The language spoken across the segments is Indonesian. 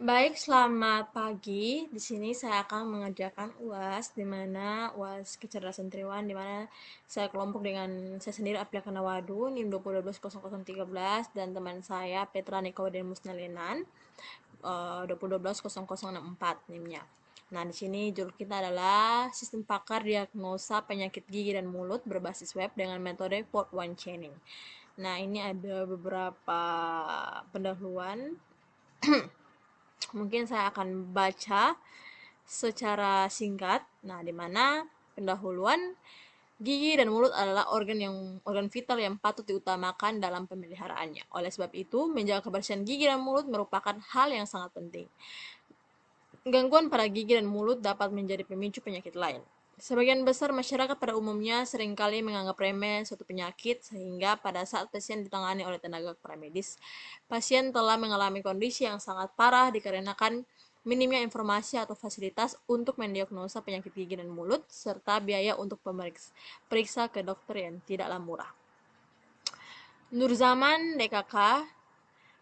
Baik, selamat pagi. Di sini saya akan mengerjakan UAS, di mana UAS kecerdasan triwan, di mana saya kelompok dengan saya sendiri Aplia Kanawadu, NIM 20120013, dan teman saya Petra Nikodemus Nalenan, 20120064 NIM-nya. Nah, di sini judul kita adalah Sistem Pakar Diagnosa Penyakit Gigi dan Mulut berbasis web dengan metode Port One Chaining. Nah, ini ada beberapa pendahuluan. Mungkin saya akan baca secara singkat. Nah, di mana pendahuluan gigi dan mulut adalah organ vital yang patut diutamakan dalam pemeliharaannya. Oleh sebab itu, menjaga kebersihan gigi dan mulut merupakan hal yang sangat penting. Gangguan pada gigi dan mulut dapat menjadi pemicu penyakit lain. Sebagian besar masyarakat pada umumnya seringkali menganggap remeh suatu penyakit sehingga pada saat pasien ditangani oleh tenaga paramedis, pasien telah mengalami kondisi yang sangat parah dikarenakan minimnya informasi atau fasilitas untuk mendiagnosa penyakit gigi dan mulut serta biaya untuk periksa ke dokter yang tidaklah murah. Nurzaman DKK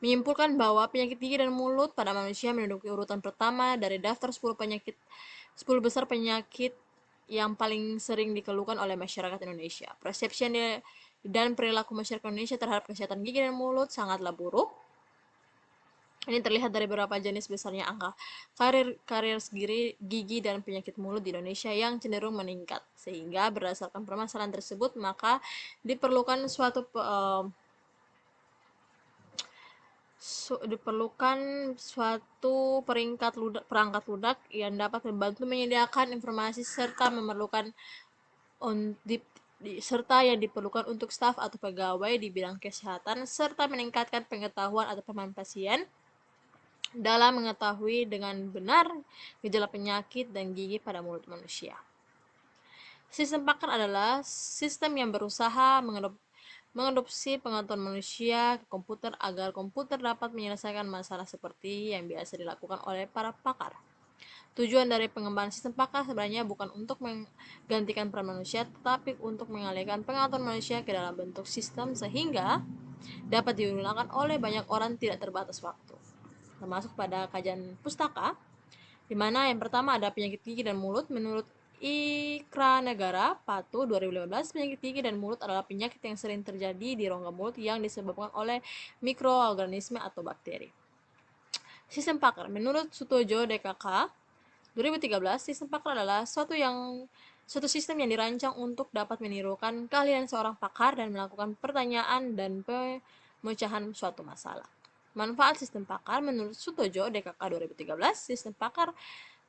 menyimpulkan bahwa penyakit gigi dan mulut pada manusia menduduki urutan pertama dari daftar 10 besar penyakit yang paling sering dikeluhkan oleh masyarakat Indonesia. Persepsi dan perilaku masyarakat Indonesia terhadap kesehatan gigi dan mulut sangatlah buruk. Ini terlihat dari beberapa jenis besarnya angka karir gigi dan penyakit mulut di Indonesia yang cenderung meningkat. Sehingga berdasarkan permasalahan tersebut, maka diperlukan suatu perangkat lunak yang dapat membantu menyediakan informasi serta yang diperlukan untuk staf atau pegawai di bidang kesehatan serta meningkatkan pengetahuan atau pemahaman pasien dalam mengetahui dengan benar gejala penyakit dan gigi pada mulut manusia. Sistem pakar adalah sistem yang berusaha mengadopsi pengetahuan manusia ke komputer agar komputer dapat menyelesaikan masalah seperti yang biasa dilakukan oleh para pakar. Tujuan dari pengembangan sistem pakar sebenarnya bukan untuk menggantikan peran manusia, tetapi untuk mengalihkan pengetahuan manusia ke dalam bentuk sistem sehingga dapat digunakan oleh banyak orang tidak terbatas waktu. Termasuk pada kajian pustaka, di mana yang pertama ada penyakit gigi dan mulut. Menurut Ikra Negara Patu 2015, penyakit gigi dan mulut adalah penyakit yang sering terjadi di rongga mulut yang disebabkan oleh mikroorganisme atau bakteri. Sistem pakar menurut Sutojo DKK 2013, sistem pakar adalah suatu sistem yang dirancang untuk dapat menirukan keahlian seorang pakar dan melakukan pertanyaan dan pemecahan suatu masalah. Manfaat sistem pakar menurut Sutojo DKK 2013, sistem pakar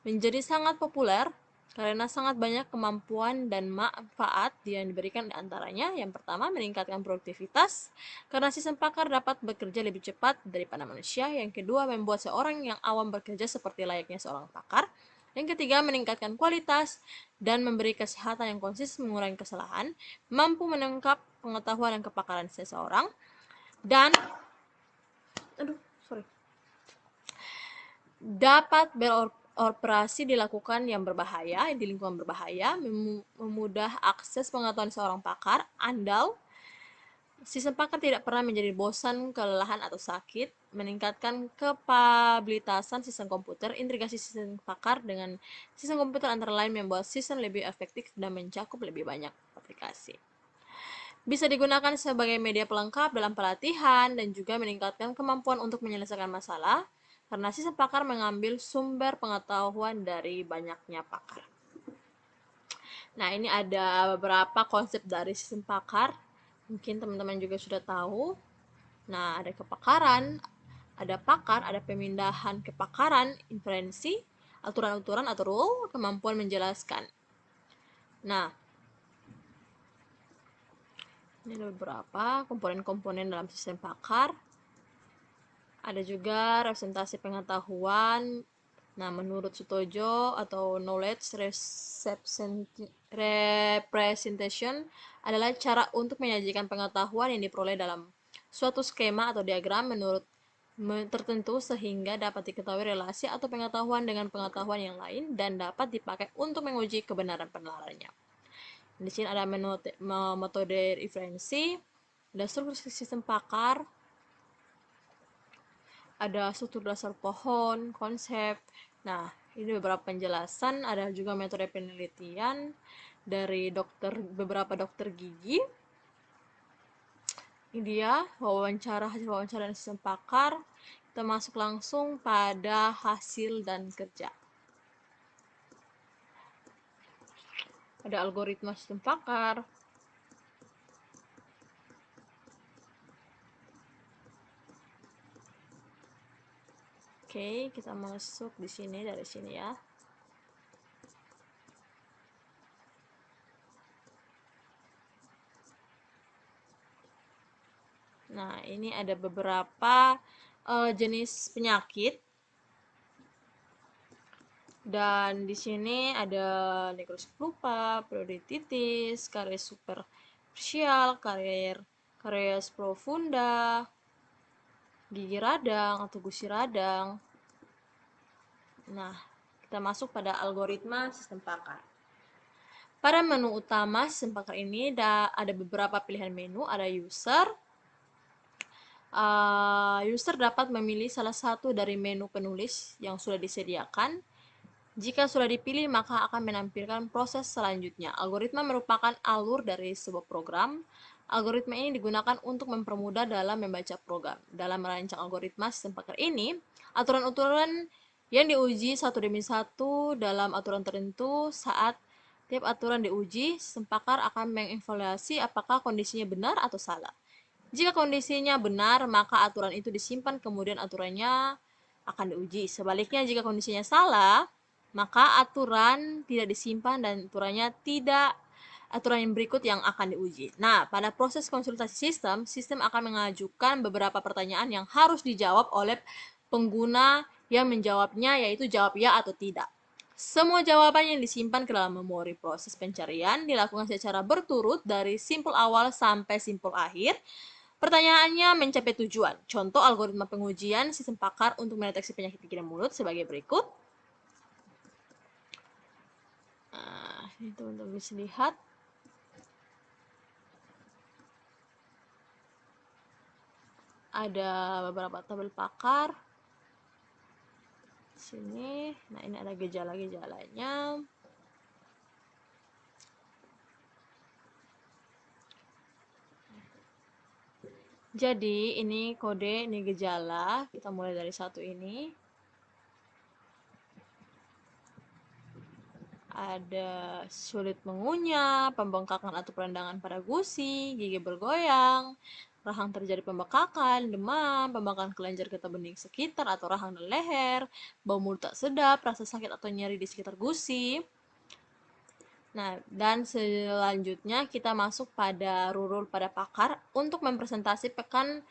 menjadi sangat populer karena sangat banyak kemampuan dan manfaat yang diberikan di antaranya. Yang pertama, meningkatkan produktivitas karena sistem pakar dapat bekerja lebih cepat daripada manusia. Yang kedua, membuat seorang yang awam bekerja seperti layaknya seorang pakar. Yang ketiga, meningkatkan kualitas dan memberi kesehatan yang konsisten, mengurangi kesalahan, mampu menangkap pengetahuan dan kepakaran seseorang, dan dapat beroperasi dilakukan yang berbahaya di lingkungan berbahaya, memudah akses pengetahuan seorang pakar andal. Sistem pakar tidak pernah menjadi bosan, kelelahan, atau sakit. Meningkatkan kapabilitasan sistem komputer. Integrasi sistem pakar dengan sistem komputer antara lain membuat sistem lebih efektif dan mencakup lebih banyak aplikasi. Bisa digunakan sebagai media pelengkap dalam pelatihan dan juga meningkatkan kemampuan untuk menyelesaikan masalah karena sistem pakar mengambil sumber pengetahuan dari banyaknya pakar. Nah, ini ada beberapa konsep dari sistem pakar. Mungkin teman-teman juga sudah tahu. Nah, ada kepakaran, ada pakar, ada pemindahan kepakaran, inferensi, aturan-aturan atau rule, kemampuan menjelaskan. Nah, ini ada beberapa komponen-komponen dalam sistem pakar. Ada juga representasi pengetahuan. Nah, menurut Sutojo atau knowledge representation adalah cara untuk menyajikan pengetahuan yang diperoleh dalam suatu skema atau diagram menurut tertentu sehingga dapat diketahui relasi atau pengetahuan dengan pengetahuan yang lain dan dapat dipakai untuk menguji kebenaran penelitiannya. Di sini ada metode referensi, ada struktur sistem pakar, ada struktur dasar pohon, konsep. Nah, ini beberapa penjelasan, ada juga metode penelitian dari beberapa dokter gigi. Ini dia hasil wawancara dan sistem pakar. Kita masuk langsung pada hasil dan kerja. Ada algoritma sistem pakar. Oke, kita masuk di sini, dari sini ya. Nah, ini ada beberapa jenis penyakit. Dan di sini ada nekrosis lupa, periodontitis, karies superficial, karies profunda, gigi radang atau gusi radang. Nah, kita masuk pada algoritma sistem pakar. Pada menu utama sistem pakar ini ada beberapa pilihan menu, ada user. User dapat memilih salah satu dari menu penulis yang sudah disediakan. Jika sudah dipilih, maka akan menampilkan proses selanjutnya. Algoritma merupakan alur dari sebuah program. Algoritma ini digunakan untuk mempermudah dalam membaca program. Dalam merancang algoritma sistem pakar ini, aturan-aturan yang diuji satu demi satu dalam aturan tertentu. Saat tiap aturan diuji, sistem pakar akan mengevaluasi apakah kondisinya benar atau salah. Jika kondisinya benar, maka aturan itu disimpan, kemudian aturannya akan diuji. Sebaliknya, jika kondisinya salah, maka aturan tidak disimpan dan aturan yang berikut yang akan diuji. Nah, pada proses konsultasi sistem akan mengajukan beberapa pertanyaan yang harus dijawab oleh pengguna yang menjawabnya, yaitu jawab ya atau tidak. Semua jawaban yang disimpan ke dalam memori. Proses pencarian dilakukan secara berturut dari simpul awal sampai simpul akhir. Pertanyaannya mencapai tujuan. Contoh algoritma pengujian sistem pakar untuk mendeteksi penyakit gigi dan mulut sebagai berikut. Nah, ini teman-teman bisa lihat. Ada beberapa tabel pakar. Sini, nah ini ada gejala-gejalanya. Jadi ini kode, ini gejala. Kita mulai dari satu ini. Ada sulit mengunyah, pembengkakan atau perendangan pada gusi, gigi bergoyang, rahang terjadi pembekakan, demam, pembengkakan kelenjar getah bening sekitar atau rahang dan leher, bau mulut tak sedap, rasa sakit atau nyeri di sekitar gusi. Nah, dan selanjutnya kita masuk pada rule pada pakar untuk mempresentasikan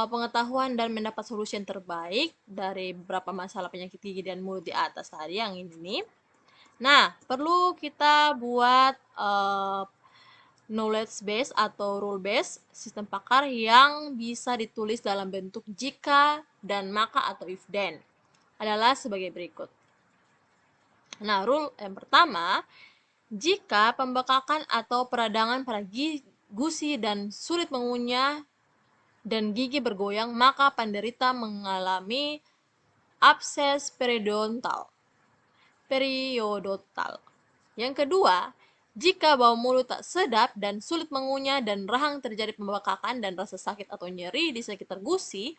pengetahuan dan mendapat solusi yang terbaik dari beberapa masalah penyakit gigi dan mulut di atas tadi yang ini. Nah, perlu kita buat knowledge base atau rule base sistem pakar yang bisa ditulis dalam bentuk jika dan maka atau if then. Adalah sebagai berikut. Nah, rule yang pertama, jika pembekakan atau peradangan pada gusi dan sulit mengunyah dan gigi bergoyang, maka penderita mengalami abses periodontal. Yang kedua, jika bau mulut tak sedap dan sulit mengunyah dan rahang terjadi pembekakan dan rasa sakit atau nyeri di sekitar gusi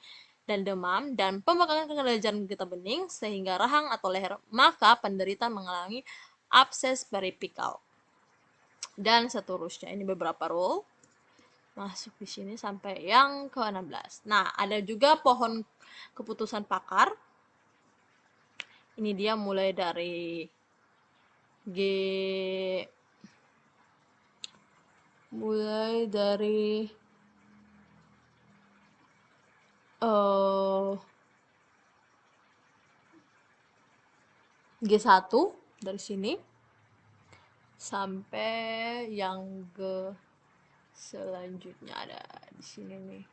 dan demam dan pembekakan kelenjar getah bening sehingga rahang atau leher, maka penderita mengalami abses peripikal. Dan seterusnya. Ini beberapa rule. Masuk di sini sampai yang ke-16. Nah, ada juga pohon keputusan pakar. Ini dia mulai dari G1 dari sini sampai yang ke selanjutnya ada di sini nih.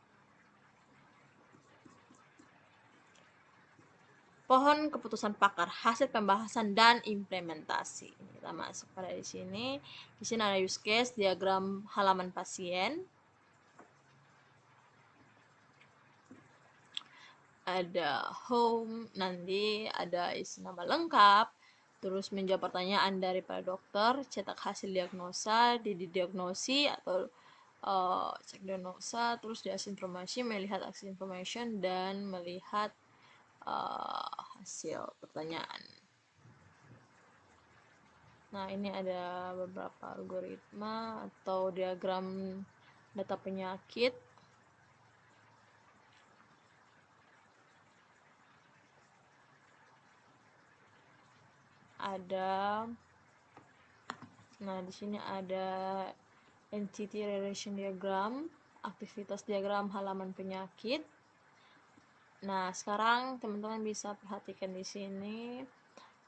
Pohon keputusan pakar, hasil pembahasan dan implementasi. Kita masuk pada di sini. Di sini ada use case, diagram halaman pasien. ada home, nanti ada isi nama lengkap, terus menjawab pertanyaan dari para dokter, cetak hasil diagnosa, didiagnosi atau cek diagnosa, terus di aksi informasi, melihat aksi information, dan melihat hasil pertanyaan. Nah, ini ada beberapa algoritma atau diagram data penyakit. Nah, di sini ada entity relation diagram, aktivitas diagram halaman penyakit. Nah, sekarang teman-teman bisa perhatikan di sini.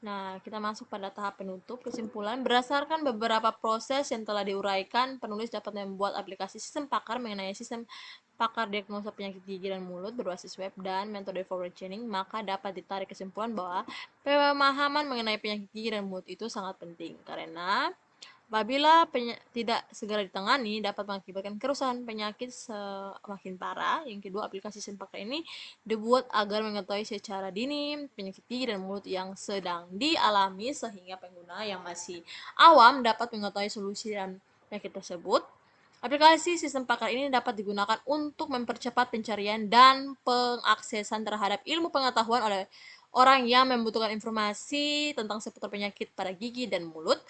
Nah, kita masuk pada tahap penutup. Kesimpulan, berdasarkan beberapa proses yang telah diuraikan, penulis dapat membuat aplikasi sistem pakar mengenai sistem pakar diagnosa penyakit gigi dan mulut berbasis web dan metode forward chaining, maka dapat ditarik kesimpulan bahwa pemahaman mengenai penyakit gigi dan mulut itu sangat penting, karena apabila tidak segera ditangani dapat mengakibatkan kerusakan penyakit semakin parah. Yang kedua, aplikasi sistem pakar ini dibuat agar mengetahui secara dini penyakit gigi dan mulut yang sedang dialami, sehingga pengguna yang masih awam dapat mengetahui solusi dan penyakit tersebut. Aplikasi sistem pakar ini dapat digunakan untuk mempercepat pencarian dan pengaksesan terhadap ilmu pengetahuan oleh orang yang membutuhkan informasi tentang seputar penyakit pada gigi dan mulut.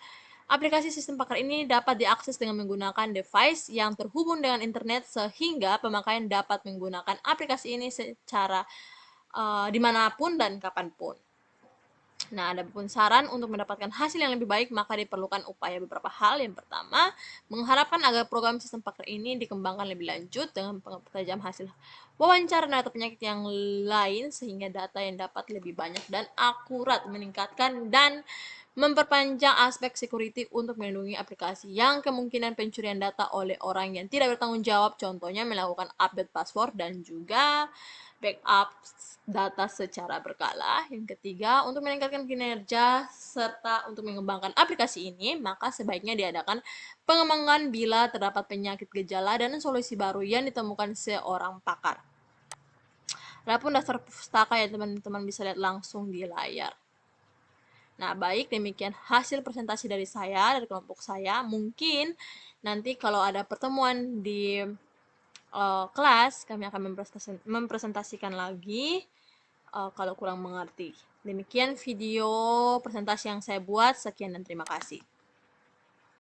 Aplikasi sistem pakar ini dapat diakses dengan menggunakan device yang terhubung dengan internet, sehingga pemakaian dapat menggunakan aplikasi ini secara dimanapun dan kapanpun. Nah, ada pun saran untuk mendapatkan hasil yang lebih baik, maka diperlukan upaya beberapa hal. Yang pertama, mengharapkan agar program sistem pakar ini dikembangkan lebih lanjut dengan mempertajam hasil wawancara data penyakit yang lain, sehingga data yang dapat lebih banyak dan akurat, meningkatkan dan memperpanjang aspek security untuk melindungi aplikasi yang kemungkinan pencurian data oleh orang yang tidak bertanggung jawab, contohnya melakukan update password dan juga backup data secara berkala. Yang ketiga, untuk meningkatkan kinerja serta untuk mengembangkan aplikasi ini, maka sebaiknya diadakan pengembangan bila terdapat penyakit gejala dan solusi baru yang ditemukan seorang pakar. Adapun dasar pustaka yang teman-teman bisa lihat langsung di layar. Nah, baik, demikian hasil presentasi dari saya, dari kelompok saya. Mungkin nanti kalau ada pertemuan di kelas, kami akan mempresentasikan lagi kalau kurang mengerti. Demikian video presentasi yang saya buat. Sekian dan terima kasih.